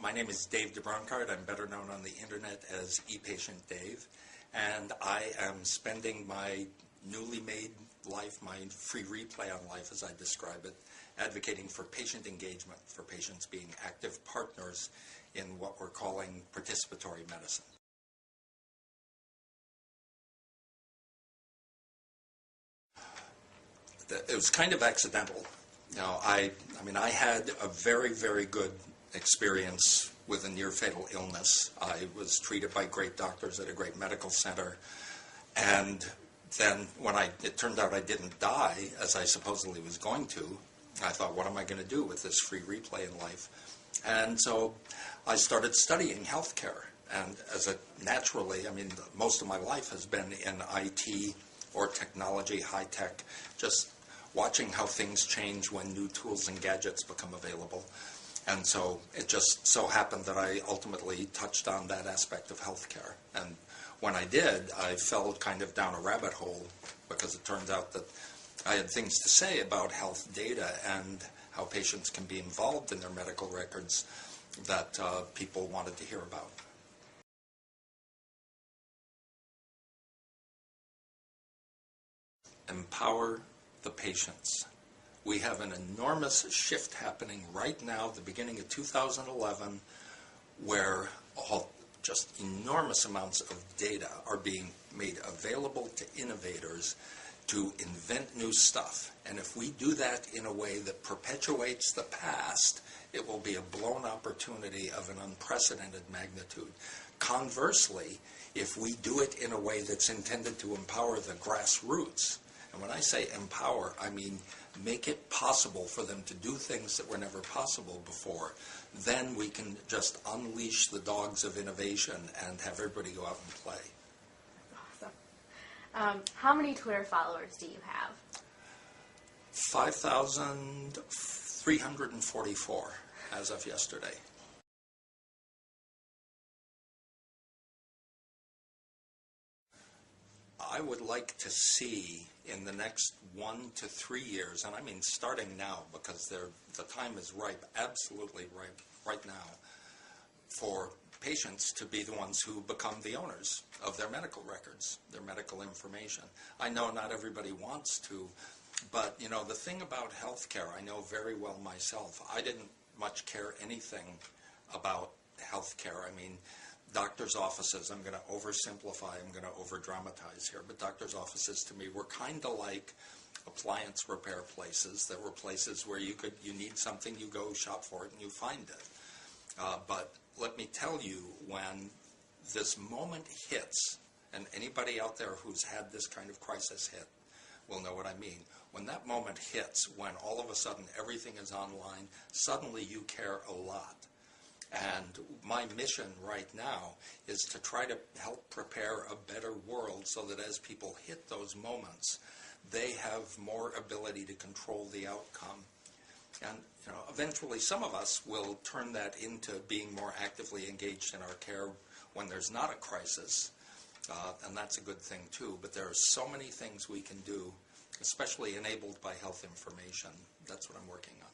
My name is Dave deBronkart. I'm better known on the internet as ePatient Dave, and I am spending my newly made life, my free replay on life as I describe it, advocating for patient engagement, for patients being active partners in what we're calling participatory medicine. It was kind of accidental. Now, I had a very, very good experience with a near-fatal illness. I was treated by great doctors at a great medical center, and then when it turned out I didn't die, as I supposedly was going to, I thought, what am I going to do with this free replay in life? And so I started studying healthcare, and naturally, most of my life has been in IT or technology, high tech, just watching how things change when new tools and gadgets become available. And so it just so happened that I ultimately touched on that aspect of healthcare. And when I did, I fell kind of down a rabbit hole because it turns out that I had things to say about health data and how patients can be involved in their medical records that people wanted to hear about. Empower the patients. We have an enormous shift happening right now, the beginning of 2011, where just enormous amounts of data are being made available to innovators to invent new stuff. And if we do that in a way that perpetuates the past, it will be a blown opportunity of an unprecedented magnitude. Conversely, if we do it in a way that's intended to empower the grassroots, and when I say empower, I mean make it possible for them to do things that were never possible before, then we can just unleash the dogs of innovation and have everybody go out and play. Awesome. How many Twitter followers do you have? 5,344 as of yesterday. I would like to see in the next 1 to 3 years, and I mean starting now because the time is ripe, absolutely ripe right now, for patients to be the ones who become the owners of their medical records, their medical information. I know not everybody wants to, but the thing about healthcare, I know very well myself. I didn't much care anything about healthcare. Doctors' offices, I'm going to oversimplify, I'm going to overdramatize here, but doctors' offices to me were kind of like appliance repair places. There were places where you need something, you go shop for it and you find it. But let me tell you, when this moment hits, and anybody out there who's had this kind of crisis hit will know what I mean. When that moment hits, when all of a sudden everything is online, suddenly you care a lot. And my mission right now is to try to help prepare a better world so that as people hit those moments, they have more ability to control the outcome. And eventually some of us will turn that into being more actively engaged in our care when there's not a crisis, and that's a good thing too. But there are so many things we can do, especially enabled by health information. That's what I'm working on.